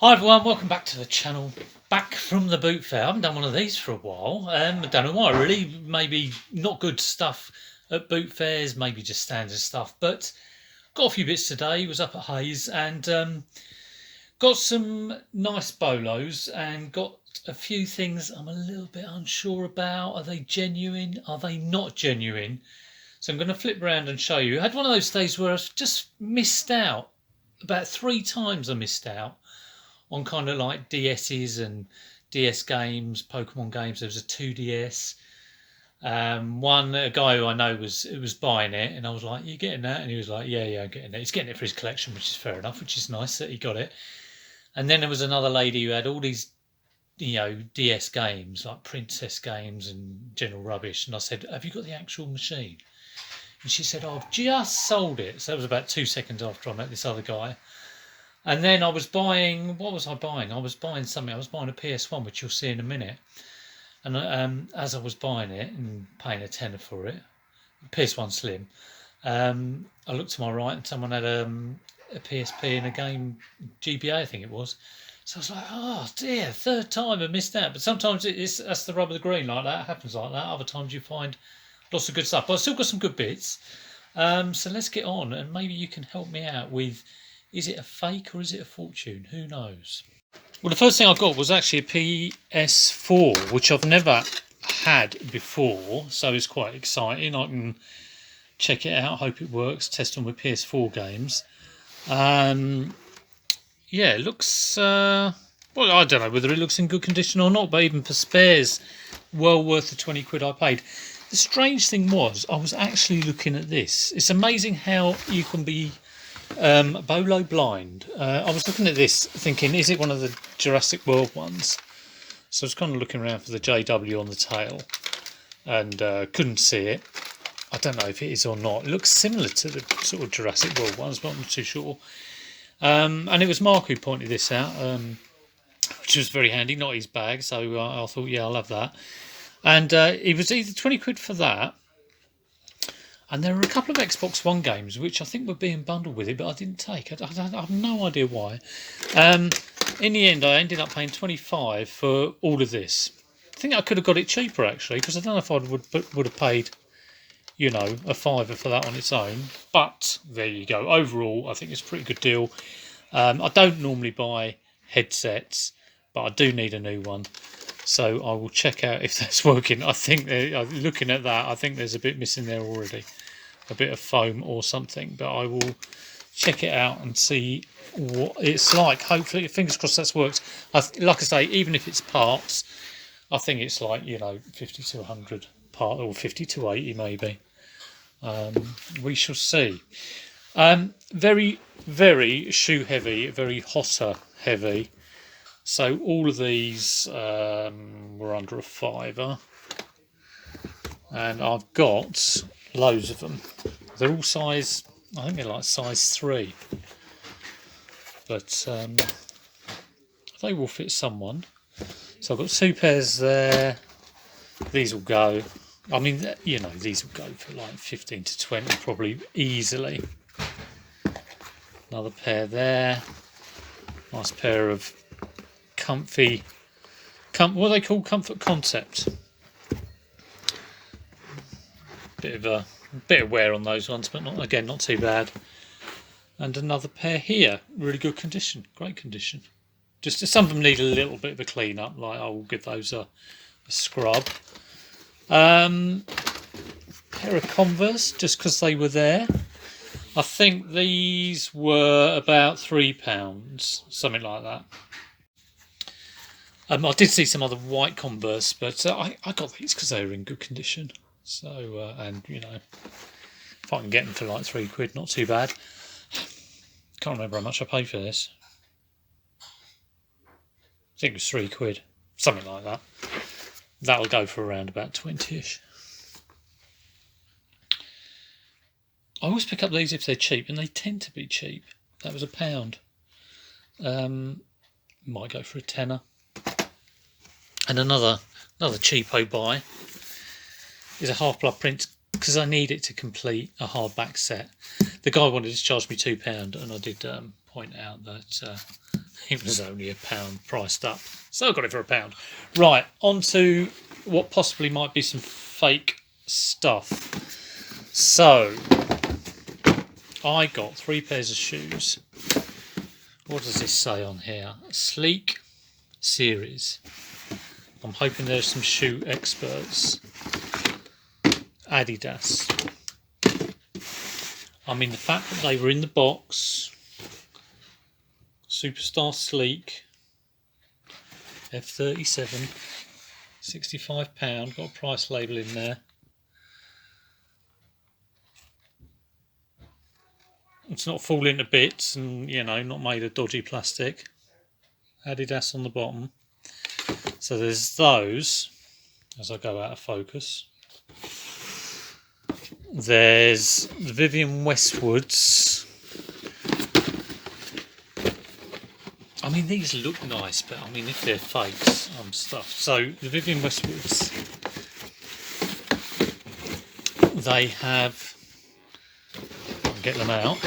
Hi everyone, welcome back to the channel. Back from the boot fair. I haven't done one of these for a while. I don't know why really. Maybe not good stuff at boot fairs, maybe just standard stuff. But got a few bits today. Was up at Hayes and got some nice bolos and got a few things I'm a little bit unsure about. Are they genuine? Are they not genuine? So I'm going to flip around and show you. I had one of those days where I just missed out. About 3 times I missed out on kind of like DS's and DS games, Pokemon games. There was a 2DS. A guy who I know was buying it, and I was like, "You getting that?" And he was like, "Yeah, I'm getting it." He's getting it for his collection, which is fair enough, which is nice that he got it. And then there was another lady who had all these, DS games like princess games and general rubbish. And I said, "Have you got the actual machine?" And she said, "Oh, I've just sold it." So that was about 2 seconds after I met this other guy. And then I was buying, what was I buying? I was buying something. I was buying a PS1, which you'll see in a minute. And as I was buying it and paying a tenner for it, PS1 Slim, I looked to my right and someone had a PSP and a game, GBA, I think it was. So I was like, oh dear, third time I missed out. But sometimes that's the rub of the green like that. It happens like that. Other times you find lots of good stuff. But I've still got some good bits. So let's get on and maybe you can help me out with, is it a fake or is it a fortune? Who knows? Well, the first thing I got was actually a PS4, which I've never had before, so it's quite exciting. I can check it out, hope it works, test on with PS4 games. Yeah, it looks, well, I don't know whether it looks in good condition or not, but even for spares, well worth the 20 quid I paid. The strange thing was, I was actually looking at this. It's amazing how you can be bolo blind. I was looking at this thinking, is it one of the Jurassic World ones? So I was kind of looking around for the JW on the tail and couldn't see it. I don't know if it is or not. It looks similar to the sort of Jurassic World ones, but I'm not too sure. And it was Mark who pointed this out, which was very handy, not his bag. So I thought, yeah, I'll have that. And it was either 20 quid for that. And there were a couple of Xbox One games which I think were being bundled with it, but I didn't take. I have no idea why. In the end, I ended up paying 25 for all of this. I think I could have got it cheaper actually, because I don't know if I would have paid, a fiver for that on its own. But there you go. Overall, I think it's a pretty good deal. I don't normally buy headsets, but I do need a new one. So I will check out if that's working. I think, looking at that, I think there's a bit missing there already. A bit of foam or something. But I will check it out and see what it's like. Hopefully, fingers crossed that's worked. Like I say, even if it's parts, I think it's like, 50 to 100 part, or 50 to 80 maybe. We shall see. Very, very shoe heavy, very hotter heavy. So all of these were under a fiver, and I've got loads of them. They're all size, I think they're like size 3, but they will fit someone. So I've got 2 pairs there. These will go. I mean, these will go for like 15 to 20 probably easily. Another pair there. Nice pair of comfy, what they call Comfort Concept. Bit of wear on those ones, but not too bad. And another pair here, really good condition, great condition. Just some of them need a little bit of a clean up, like I will give those a scrub. Pair of Converse, just because they were there. I think these were about £3, something like that. I did see some other white Converse, but I got these because they were in good condition. So, and if I can get them for like £3, not too bad. Can't remember how much I paid for this. I think it was £3, something like that. That'll go for around about 20ish. I always pick up these if they're cheap, and they tend to be cheap. That was £1. Might go for a tenner. And another cheapo buy is a Half-Blood print, because I need it to complete a hardback set. The guy wanted to charge me £2, and I did point out that It was only £1 priced up, so I got it for £1. Right, on to what possibly might be some fake stuff. So, I got 3 pairs of shoes. What does this say on here? Sleek series. I'm hoping there's some shoe experts. Adidas. I mean, the fact that they were in the box. Superstar Sleek. F37. £65. Got a price label in there. It's not falling to bits and, you know, not made of dodgy plastic. Adidas on the bottom. So there's those, as I go out of focus. There's the Vivienne Westwoods. I mean, these look nice, but I mean, if they're fakes, I'm stuffed. So the Vivienne Westwoods, they have, I'll get them out.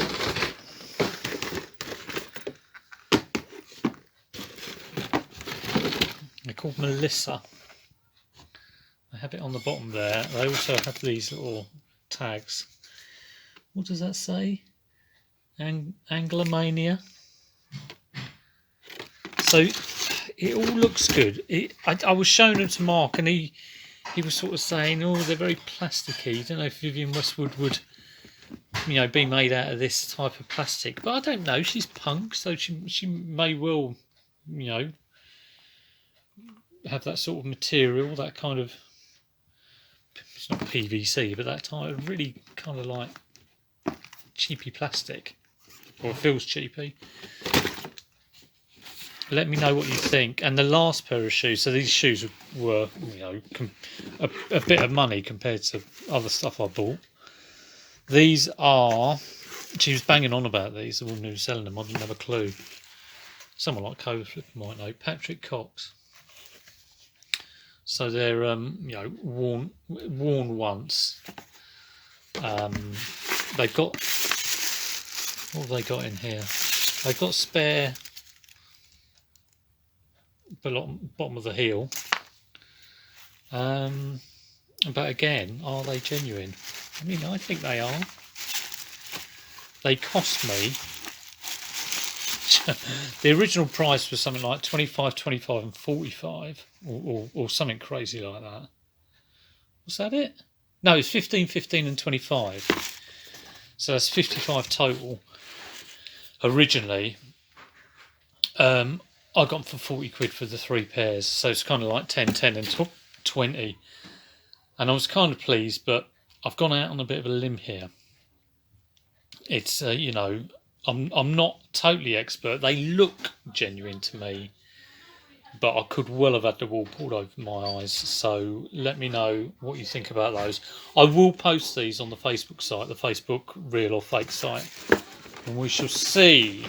They're called Melissa. I have it on the bottom there. They also have these little tags. What does that say? Anglomania. So it all looks good. I was showing them to Mark, and he was sort of saying, "Oh, they're very plasticky." I don't know if Vivienne Westwood would, you know, be made out of this type of plastic, but I don't know. She's punk, so she may well, you know, have that sort of material, that kind of, it's not PVC, but that type of really kind of like cheapy plastic, or it feels cheapy. Let me know what you think. And the last pair of shoes, so these shoes were, you know, a bit of money compared to other stuff I bought. These are, she was banging on about these, the woman who was selling them. I didn't have a clue. Someone like Code Flipper might know. Patrick Cox. So they're, you know, worn once. They've got, what have they got in here? They've got spare bottom of the heel. But again, are they genuine? I mean, I think they are. They cost me, the original price was something like 25, 25 and 45, or something crazy like that. Was that it? No, it's 15, 15 and 25. So that's 55 total. Originally, I got them for 40 quid for the 3 pairs. So it's kind of like 10, 10 and 20. And I was kind of pleased, but I've gone out on a bit of a limb here. It's, you know, I'm not totally expert. They look genuine to me, but I could well have had the wool pulled over my eyes. So let me know what you think about those. I will post these on the Facebook site, the Facebook real or fake site, and we shall see.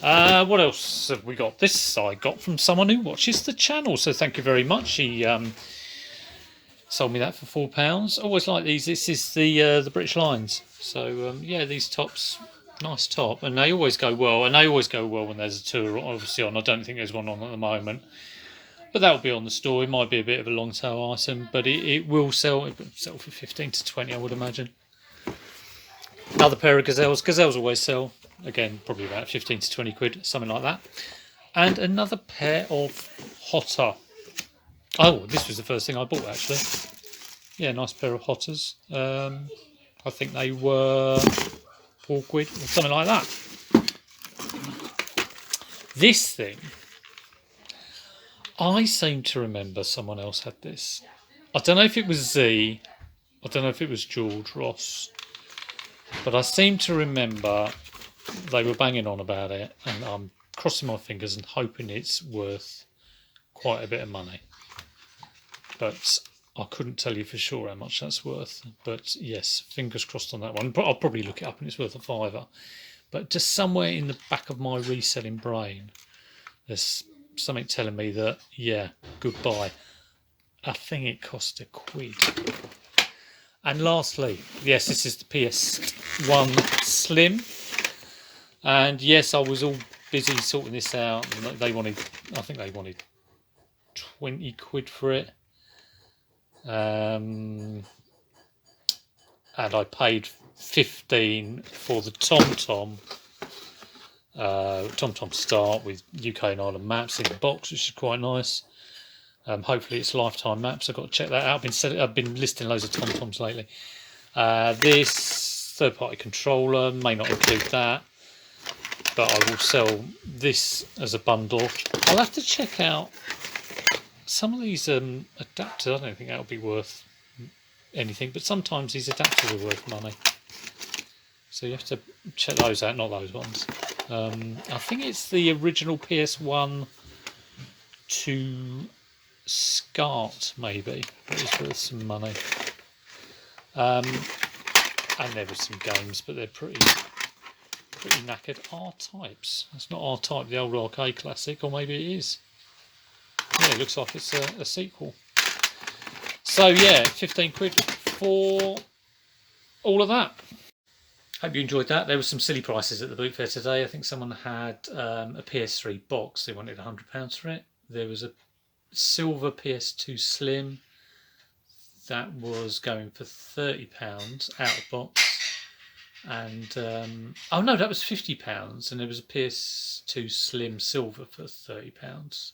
What else have we got? This I got from someone who watches the channel, so thank you very much. He sold me that for £4. Always like these. This is the British Lions. So yeah, these tops, nice top, and they always go well. And they always go well when there's a tour obviously on. I don't think there's one on at the moment, but that'll be on the store. It might be a bit of a long tail item, but it will sell. It will sell for 15 to 20, I would imagine. Another pair of gazelles. Gazelles always sell. Again, probably about 15 to 20 quid, something like that. And another pair of Hotter. Oh, this was the first thing I bought, actually. Yeah, nice pair of Hotters. I think they were 4 quid or something like that. This thing, I seem to remember someone else had this. I don't know if it was Z. I don't know if it was George Ross. But I seem to remember they were banging on about it, and I'm crossing my fingers and hoping it's worth quite a bit of money. But I couldn't tell you for sure how much that's worth. But yes, fingers crossed on that one. I'll probably look it up and it's worth a £5. But just somewhere in the back of my reselling brain, there's something telling me that, yeah, goodbye. I think it cost £1. And lastly, yes, this is the PS1 Slim. And yes, I was all busy sorting this out. And they wanted, I think they wanted 20 quid for it. And I paid 15 for the TomTom. TomTom Start with UK and Ireland maps in the box, which is quite nice. Hopefully it's lifetime maps. I've got to check that out. I've been listing loads of TomToms lately. This third-party controller may not include that, but I will sell this as a bundle. I'll have to check out some of these adapters. I don't think that'll be worth anything, but sometimes these adapters are worth money. So you have to check those out, not those ones. I think it's the original PS1 to SCART, maybe. That is worth some money. And there were some games, but they're pretty knackered. R-Types. That's not R-Type, the old arcade classic, or maybe it is. Yeah, it looks like it's a sequel. So yeah, 15 quid for all of that. Hope you enjoyed that. There were some silly prices at the boot fair today. I think someone had a PS3 box. They wanted £100 for it. There was a silver PS2 Slim that was going for £30 out of box. And oh no, that was £50. And there was a PS2 Slim Silver for £30.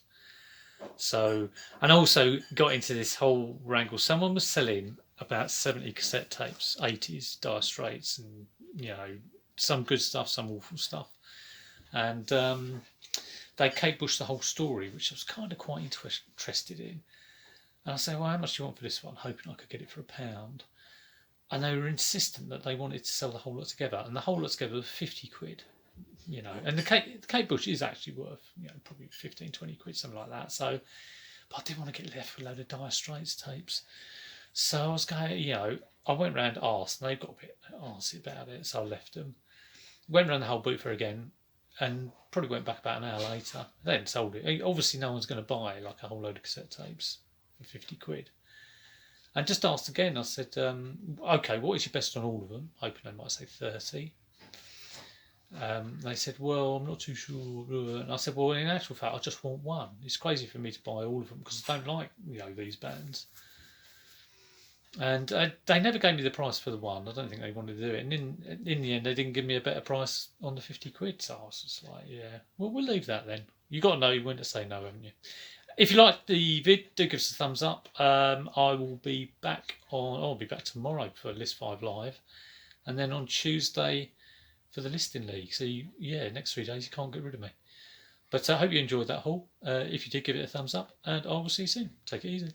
So, and also got into this whole wrangle. Someone was selling about 70 cassette tapes, 80s dire straits, and you know, some good stuff, some awful stuff. And they Kate Bush the whole story, which I was kind of quite interested in. And I said, well, how much do you want for this one? Hoping I could get it for £1. And they were insistent that they wanted to sell the whole lot together, and the whole lot together was 50 quid. You know, and the Kate Bush is actually worth, you know, probably 15, 20 quid, something like that. So, but I didn't want to get left with a load of dire straits tapes. So I was going, you know, I went round, asked, and they got a bit arsey about it, so I left them. Went round the whole boot fair again, and probably went back about an hour later. They hadn't sold it. Obviously, no one's going to buy like a whole load of cassette tapes for 50 quid. And just asked again. I said, okay, what is your best on all of them? Hoping they might say 30. They said, well, I'm not too sure. And I said, well, in actual fact, I just want one. It's crazy for me to buy all of them because I don't like, you know, these bands. And they never gave me the price for the one. I don't think they wanted to do it. And in the end, they didn't give me a better price on the 50 quid. So I was just like, yeah, well, we'll leave that then. You got to know when to say no, haven't you? If you like the vid, do give us a thumbs up. I'll be back tomorrow for List 5 Live. And then on Tuesday for the Listing League. So, yeah, next 3 days you can't get rid of me. But I hope you enjoyed that haul. If you did, give it a thumbs up. And I will see you soon. Take it easy.